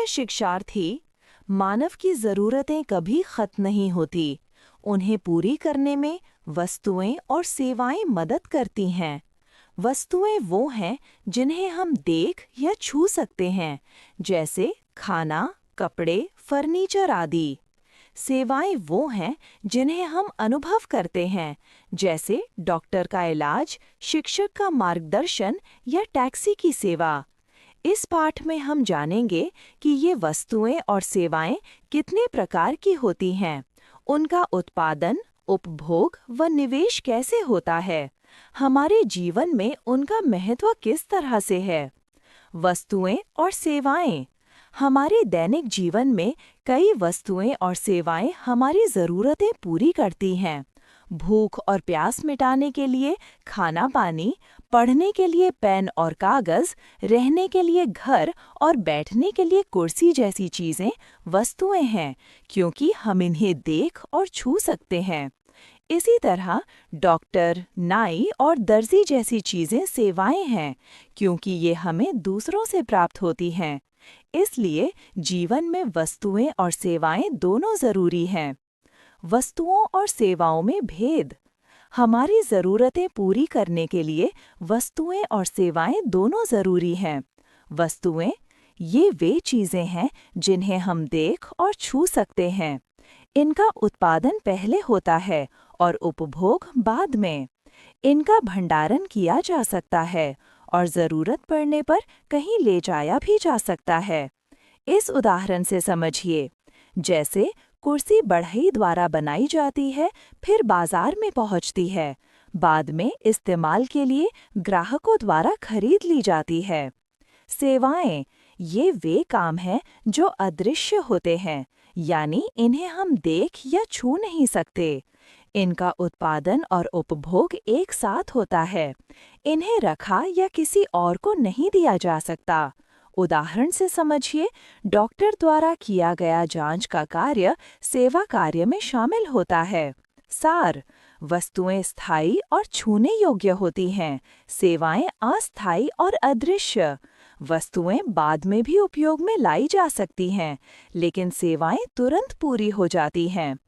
शिक्षार्थी, मानव की ज़रूरतें कभी खत्म नहीं होती। उन्हें पूरी करने में वस्तुएं और सेवाएं मदद करती हैं। वस्तुएं वो हैं जिन्हें हम देख या छू सकते हैं, जैसे खाना, कपड़े, फर्नीचर आदि। सेवाएं वो हैं जिन्हें हम अनुभव करते हैं, जैसे डॉक्टर का इलाज, शिक्षक का मार्गदर्शन या टैक्सी की सेवा। इस पाठ में हम जानेंगे कि ये वस्तुएं और सेवाएं कितने प्रकार की होती हैं, उनका उत्पादन, उपभोग व निवेश कैसे होता है, हमारे जीवन में उनका महत्व किस तरह से है। वस्तुएं और सेवाएं। हमारे दैनिक जीवन में कई वस्तुएं और सेवाएं हमारी ज़रूरतें पूरी करती हैं। भूख और प्यास मिटाने के लिए खाना पानी, पढ़ने के लिए पेन और कागज़, रहने के लिए घर और बैठने के लिए कुर्सी जैसी चीज़ें वस्तुएं हैं, क्योंकि हम इन्हें देख और छू सकते हैं। इसी तरह डॉक्टर, नाई और दर्जी जैसी चीज़ें सेवाएं हैं, क्योंकि ये हमें दूसरों से प्राप्त होती हैं। इसलिए जीवन में वस्तुएं और सेवाएं दोनों ज़रूरी हैं। वस्तुओं और सेवाओं में भेद। हमारी ज़रूरतें पूरी करने के लिए वस्तुएं और सेवाएं दोनों ज़रूरी हैं। वस्तुएं, ये वे चीज़ें हैं जिन्हें हम देख और छू सकते हैं। इनका उत्पादन पहले होता है और उपभोग बाद में। इनका भंडारण किया जा सकता है और ज़रूरत पड़ने पर कहीं ले जाया भी जा सकता है। इस उदाहरण से समझिए, जैसे कुर्सी बढ़ई द्वारा बनाई जाती है, फिर बाजार में पहुंचती है, बाद में इस्तेमाल के लिए ग्राहकों द्वारा खरीद ली जाती है। सेवाएं, ये वे काम हैं जो अदृश्य होते हैं, यानी इन्हें हम देख या छू नहीं सकते। इनका उत्पादन और उपभोग एक साथ होता है। इन्हें रखा या किसी और को नहीं दिया जा सकता। उदाहरण से समझिए, डॉक्टर द्वारा किया गया जांच का कार्य सेवा कार्य में शामिल होता है। सार, वस्तुएं स्थायी और छूने योग्य होती हैं, सेवाएं अस्थायी और अदृश्य। वस्तुएं बाद में भी उपयोग में लाई जा सकती हैं, लेकिन सेवाएं तुरंत पूरी हो जाती हैं।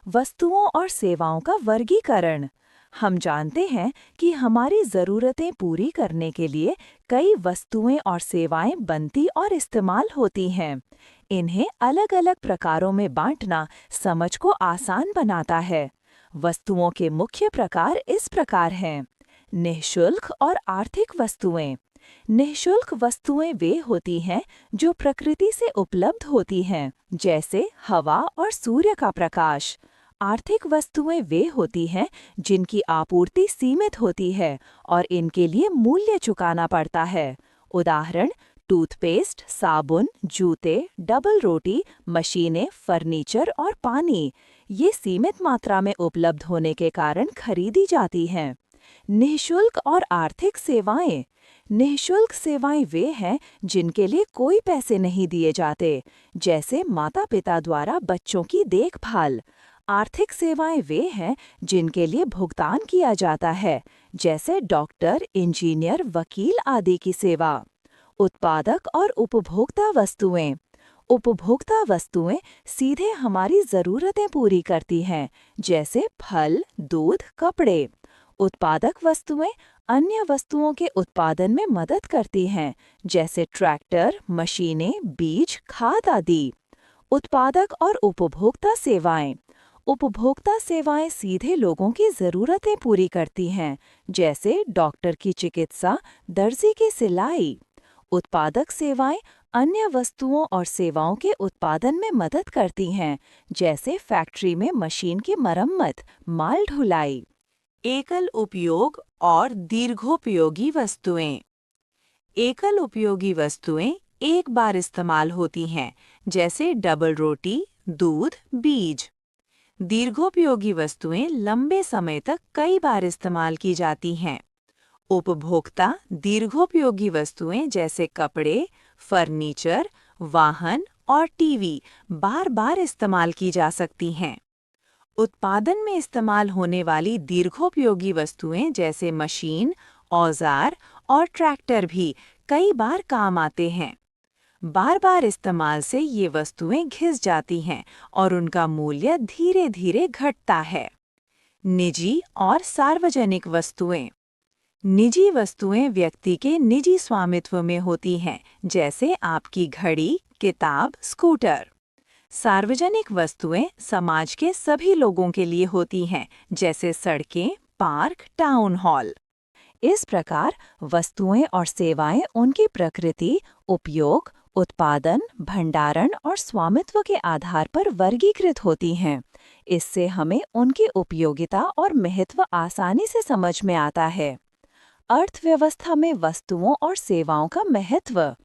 वस्तुओं और सेवाओं का वर्गीकरण। हम जानते हैं कि हमारी ज़रूरतें पूरी करने के लिए कई वस्तुएं और सेवाएं बनती और इस्तेमाल होती हैं। इन्हें अलग-अलग प्रकारों में बांटना समझ को आसान बनाता है। वस्तुओं के मुख्य प्रकार इस प्रकार हैं: निःशुल्क और आर्थिक वस्तुएं। निःशुल्क वस्तुएं वे होती हैं जो प्रकृति से उपलब्ध होती हैं, जैसे हवा और सूर्य का प्रकाश। आर्थिक वस्तुएं वे होती हैं जिनकी आपूर्ति सीमित होती है और इनके लिए मूल्य चुकाना पड़ता है। उदाहरण: टूथपेस्ट, साबुन, जूते, डबल रोटी, मशीनें, फर्नीचर और पानी। ये सीमित मात्रा में उपलब्ध होने के कारण खरीदी जाती हैं। निःशुल्क और आर्थिक सेवाएं। निःशुल्क सेवाएं वे हैं जिनके लिए कोई पैसे नहीं दिए जाते, जैसे माता-पिता द्वारा बच्चों की देखभाल। आर्थिक सेवाएं वे हैं जिनके लिए भुगतान किया जाता है, जैसे डॉक्टर, इंजीनियर, वकील आदि की सेवा। उत्पादक और उपभोक्ता वस्तुएं। उपभोक्ता वस्तुएं सीधे हमारी ज़रूरतें पूरी करती हैं, जैसे फल, दूध, कपड़े। उत्पादक वस्तुएं अन्य वस्तुओं के उत्पादन में मदद करती हैं, जैसे ट्रैक्टर, मशीनें, बीज, खाद आदि। उत्पादक और उपभोक्ता सेवाएं। उपभोक्ता सेवाएं सीधे लोगों की ज़रूरतें पूरी करती हैं, जैसे डॉक्टर की चिकित्सा, दर्जी की सिलाई। उत्पादक सेवाएं अन्य वस्तुओं और सेवाओं के उत्पादन में मदद करती हैं, जैसे फैक्ट्री में मशीन की मरम्मत, माल ढुलाई। एकल उपयोग और दीर्घोपयोगी वस्तुएं। एकल उपयोगी वस्तुएं एक बार इस्तेमाल होती हैं, जैसे डबल रोटी, दूध, बीज। दीर्घोपयोगी वस्तुएं लंबे समय तक कई बार इस्तेमाल की जाती हैं। उपभोक्ता दीर्घोपयोगी वस्तुएं जैसे कपड़े, फर्नीचर, वाहन और टीवी बार बार इस्तेमाल की जा सकती हैं। उत्पादन में इस्तेमाल होने वाली दीर्घोपयोगी वस्तुएं जैसे मशीन, औजार और ट्रैक्टर भी कई बार काम आते हैं। बार बार इस्तेमाल से ये वस्तुएं घिस जाती हैं और उनका मूल्य धीरे धीरे घटता है। निजी और सार्वजनिक वस्तुएं। निजी वस्तुएं व्यक्ति के निजी स्वामित्व में होती हैं, जैसे आपकी घड़ी, किताब, स्कूटर। सार्वजनिक वस्तुएं समाज के सभी लोगों के लिए होती हैं, जैसे सड़कें, पार्क, टाउन हॉल। इस प्रकार वस्तुएं और सेवाएं उनकी प्रकृति, उपयोग, उत्पादन, भंडारण और स्वामित्व के आधार पर वर्गीकृत होती हैं। इससे हमें उनकी उपयोगिता और महत्व आसानी से समझ में आता है। अर्थव्यवस्था में वस्तुओं और सेवाओं का महत्व।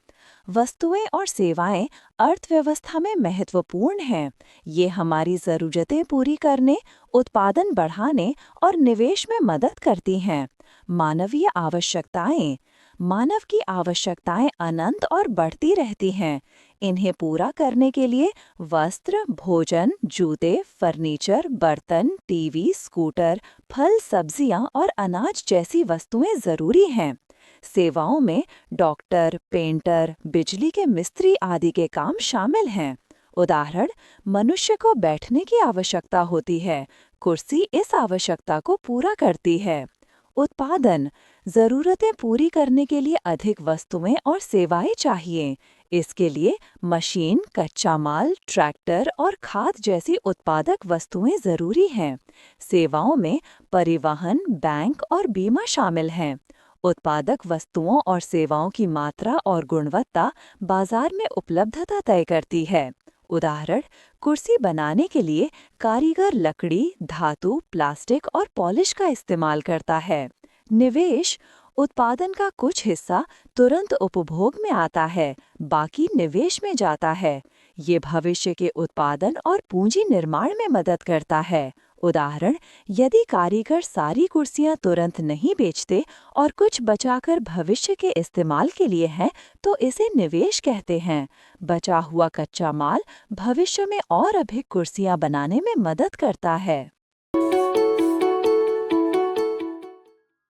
वस्तुएं और सेवाएं अर्थव्यवस्था में महत्वपूर्ण हैं। ये हमारी ज़रूरतें पूरी करने, उत्पादन बढ़ाने और निवेश में मदद करती हैं। मानवीय आवश्यकताएं। मानव की आवश्यकताएं अनंत और बढ़ती रहती हैं। इन्हें पूरा करने के लिए वस्त्र, भोजन, जूते, फर्नीचर, बर्तन, टीवी, स्कूटर, फल, सब्जियां और अनाज जैसी वस्तुएं ज़रूरी हैं। सेवाओं में डॉक्टर, पेंटर, बिजली के मिस्त्री आदि के काम शामिल हैं। उदाहरण, मनुष्य को बैठने की आवश्यकता होती है। कुर्सी इस आवश्यकता को पूरा करती है। उत्पादन। ज़रूरतें पूरी करने के लिए अधिक वस्तुएं और सेवाएं चाहिए। इसके लिए मशीन, कच्चा माल, ट्रैक्टर और खाद जैसी उत्पादक वस्तुएं ज़रूरी हैं। सेवाओं में परिवहन, बैंक और बीमा शामिल हैं। उत्पादक वस्तुओं और सेवाओं की मात्रा और गुणवत्ता बाजार में उपलब्धता तय करती है। उदाहरण, कुर्सी बनाने के लिए कारीगर लकड़ी, धातु, प्लास्टिक और पॉलिश का इस्तेमाल करता है। निवेश। उत्पादन का कुछ हिस्सा तुरंत उपभोग में आता है, बाकी निवेश में जाता है। ये भविष्य के उत्पादन और पूंजी निर्माण में मदद करता है। उदाहरण, यदि कारीगर सारी कुर्सियां तुरंत नहीं बेचते और कुछ बचाकर भविष्य के इस्तेमाल के लिए है, तो इसे निवेश कहते हैं। बचा हुआ कच्चा माल भविष्य में और अधिक कुर्सियां बनाने में मदद करता है।